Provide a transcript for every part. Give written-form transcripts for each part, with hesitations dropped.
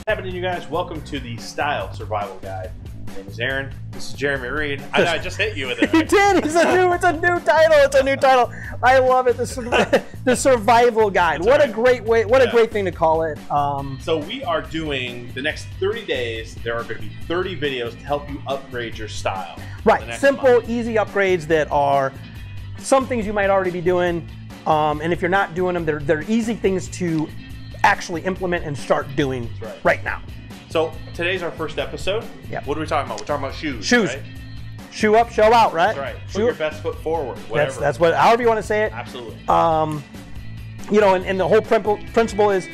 Happening, you guys? Welcome to the Style Survival Guide. My name is Aaron. This is Jeremy Reed. I know I just hit you with it. You did. It's a new title. It's a new title. I love it. The Survival Guide. That's what right. A great way. What a great thing to call it. So we are doing the next 30 days. There are going to be 30 videos to help you upgrade your style. Right. Simple, easy upgrades that are some things you might already be doing, and if you're not doing them, they're easy things to actually implement and start doing right now. So today's our first episode. Yep. What are we talking about? We're talking about shoes. Shoes. Right? Shoe up, show out, right? That's right. Put your best foot forward. Whatever. That's what, however you want to say it. Absolutely. You know, and the whole principle is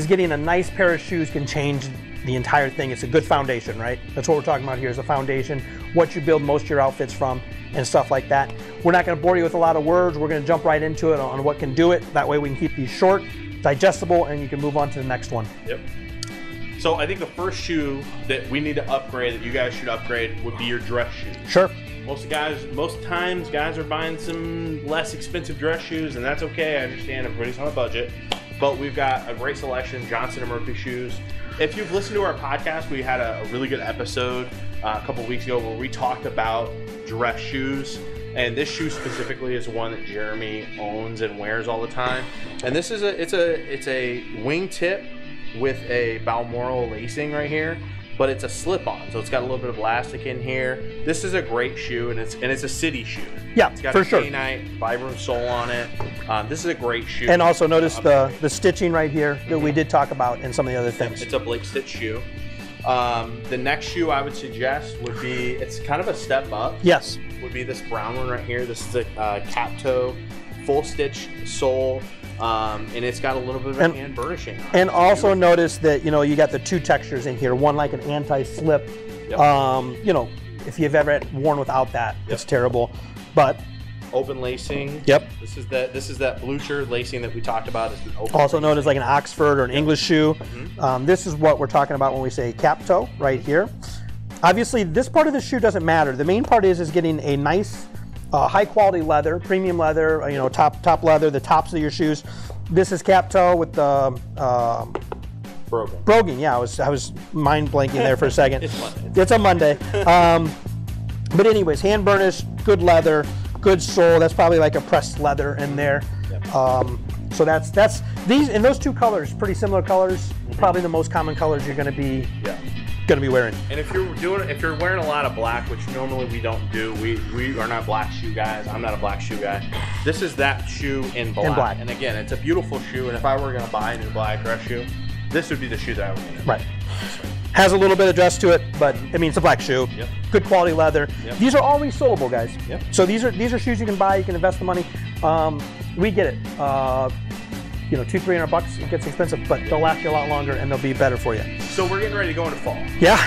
getting a nice pair of shoes can change the entire thing. It's a good foundation, right? That's what we're talking about here is a foundation, what you build most of your outfits from and stuff like that. We're not going to bore you with a lot of words. We're going to jump right into it on what can do it. That way we can keep these short, digestible, and you can move on to the next one. Yep. So I think the first shoe that we need to upgrade, that you guys should upgrade, would be your dress shoes. Sure. Most times guys are buying some less expensive dress shoes, and that's okay. I understand everybody's on a budget, but we've got a great selection, Johnson & Murphy shoes. If you've listened to our podcast, we had a really good episode a couple weeks ago where we talked about dress shoes. And this shoe specifically is one that Jeremy owns and wears all the time. And this is it's a wingtip with a Balmoral lacing right here, but it's a slip-on, so it's got a little bit of elastic in here. This is a great shoe, and it's a city shoe. Yeah, it's got for a sure. K-Night Vibram sole on it. This is a great shoe. And also notice the stitching right here that we did talk about and some of the other things. It's a Blake stitch shoe. The next shoe I would suggest would be, it's kind of a step up. Yes. Would be this brown one right here. This is a cap toe, full stitch sole, and it's got a little bit of hand burnishing on it. And also notice that, you know, you got the two textures in here. One like an anti-slip. Yep. You know, if you've ever worn without that, it's terrible. But open lacing. Yep. This is that blue shirt lacing that we talked about. It's an open also lacing. known as like an Oxford or an English shoe. This is what we're talking about when we say cap toe right here. Obviously, this part of the shoe doesn't matter. The main part is getting a nice, high quality leather, premium leather. You know, top leather. The tops of your shoes. This is cap toe with the brogan. Yeah, I was mind blanking there for a second. It's Monday. It's a Monday. But anyways, hand burnished, good leather, good sole. That's probably like a pressed leather in there. Yep. So that's these in those two colors, pretty similar colors. Probably the most common colors you're going to be wearing. And if you're wearing a lot of black, which normally we don't do, we are not black shoe guys. I'm not a black shoe guy. This is that shoe in black. And again, it's a beautiful shoe. And if I were going to buy a new black dress shoe, this would be the shoe that I would get. Right. Has a little bit of dress to it, but I mean it's a black shoe. Yep. Good quality leather. Yep. These These are all resoldable, guys. Yep. So these are shoes you can buy. You can invest the money. We get it. You know, $200-300. It gets expensive, but they'll last you a lot longer and they'll be better for you. So we're getting ready to go into fall. Yeah.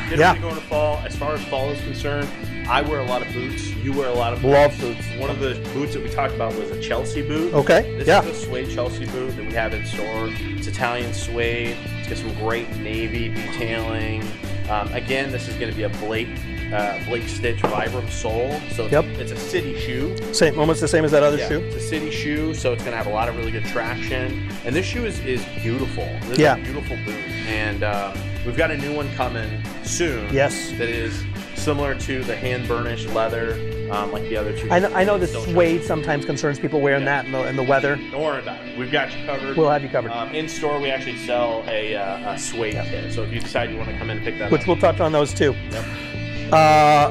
Getting ready to go into fall. As far as fall is concerned, I wear a lot of boots. You wear a lot of boots. Love boots. One of the boots that we talked about was a Chelsea boot. Okay. This is a suede Chelsea boot that we have in store. It's Italian suede. It's got some great navy detailing. Again, this is going to be a Blake stitch Vibram sole. So it's a city shoe. Almost the same as that other shoe. It's a city shoe, so it's going to have a lot of really good traction. And this shoe is beautiful. This is a beautiful boot. And we've got a new one coming soon. Yes. That is similar to the hand burnished leather, like the other two. I know the suede sometimes concerns people wearing that in the weather. Don't worry about it. We've got you covered. We'll have you covered. In store, we actually sell a suede kit. So if you decide you want to come in and pick that Which up. we'll touch on those too. Yep.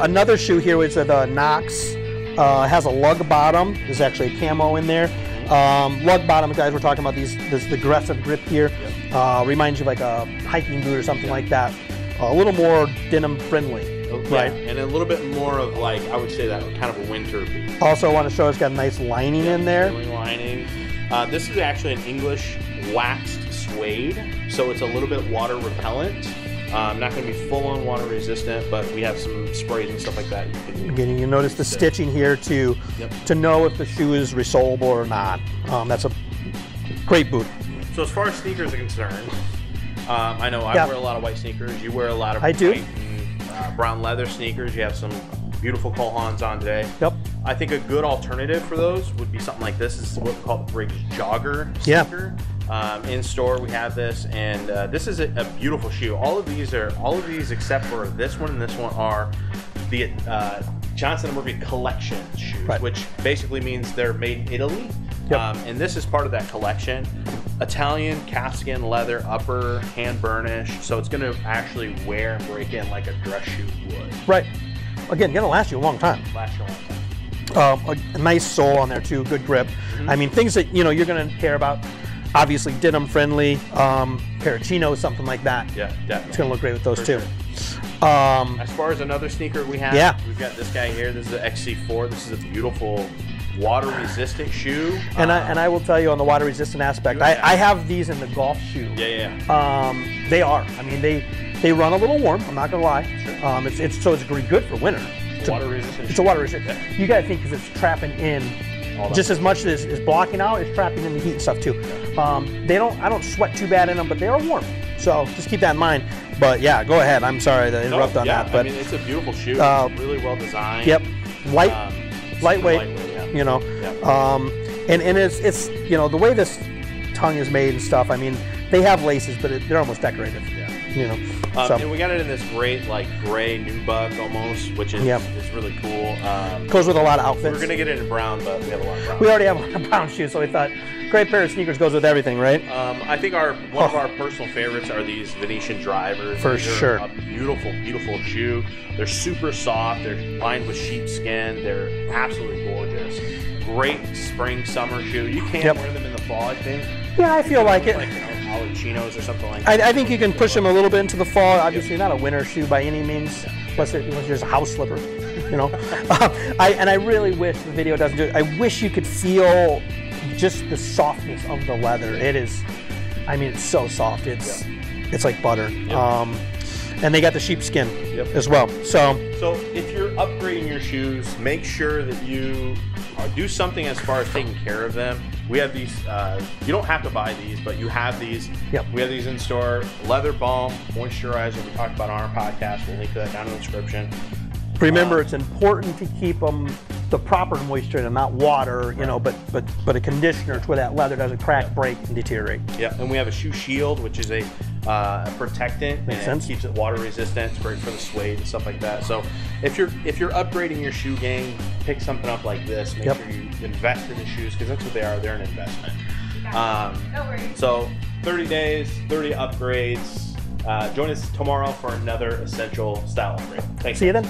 Another shoe here is the Knox. Has a lug bottom. There's actually a camo in there. Lug bottom, guys, we're talking about this aggressive grip here. Yep. Reminds you of like a hiking boot or something like that. A little more denim friendly. Right. And a little bit more of like, I would say that kind of a winter boot. Also, I want to show it's got a nice lining in there. Lining. This is actually an English waxed suede, so it's a little bit water repellent. Not going to be full-on water resistant, but we have some sprays and stuff like that. Again, you notice the stitching here to know if the shoe is resolable or not. That's a great boot. So as far as sneakers are concerned, I know I wear a lot of white sneakers. You wear a lot of white and brown leather sneakers. You have some beautiful Cole Haans on today. Yep. I think a good alternative for those would be something like this. This is what we call the Briggs Jogger sneaker. In store we have this, and this is a beautiful shoe. All of these except for this one and this one are the Johnson & Murphy collection shoes, which basically means they're made in Italy. And this is part of that collection. Italian calfskin leather upper, hand burnished, so it's going to actually wear and break in like a dress shoe would. Right. Again, gonna last you a long time. Last you a long time. A nice sole on there too, good grip. I mean, things that you're gonna care about. Obviously, denim friendly, pair of chinos, something like that. Yeah, definitely. It's gonna look great with those too. Sure. As far as another sneaker we have, we've got this guy here. This is the XC4. This is a beautiful water-resistant shoe. And I will tell you on the water-resistant aspect, I have these in the golf shoe. They are. I mean, they run a little warm. I'm not gonna lie. It's good for winter. It's a water-resistant. It's a water-resistant. You gotta think because it's trapping in just as much as it's blocking out. It's trapping in the heat and stuff too. I don't sweat too bad in them, but they are warm. So just keep that in mind. But yeah, go ahead. I'm sorry to interrupt on that. But I mean, it's a beautiful shoe. It's really well designed. Yep. Lightweight. You know, and it's the way this tongue is made and stuff. I mean, they have laces, but they're almost decorative. You know. And we got it in this great like gray nubuck almost, which is really cool. Goes with a lot of outfits. We're gonna get it in brown, but we have a lot of brown. We already have a lot of brown shoes, so we thought great pair of sneakers goes with everything, right? I think one of our personal favorites are these Venetian drivers. For sure. A beautiful, beautiful shoe. They're super soft. They're lined with sheepskin. They're absolutely gorgeous. Great spring, summer shoe. You can wear them in the fall, I think. Yeah, I feel like it. Like, olive chinos or something like that. I think you can push them a little bit into the fall. Obviously, not a winter shoe by any means, unless there's a house slipper, you know. I really wish the video doesn't do it. I wish you could feel just the softness of the leather. It is, I mean, it's so soft. It's like butter. And they got the sheepskin as well. So if you're upgrading your shoes, make sure that you do something as far as taking care of them. We have these, you don't have to buy these, but you have these. We have these in store. Leather balm, moisturizer, we talked about on our podcast. We'll link to that down in the description. Remember, it's important to keep them the proper moisture in them, not water, you know, but a conditioner to where that leather doesn't crack, break, and deteriorate. And we have a shoe shield, which is a protectant. Makes sense. Keeps it water resistant. It's great for the suede and stuff like that. So if you're upgrading your shoe game, pick something up like this. Make sure you invest in the shoes because that's what they are. They're an investment. No worries. So 30 days, 30 upgrades. Join us tomorrow for another essential style upgrade. Thanks. See you then.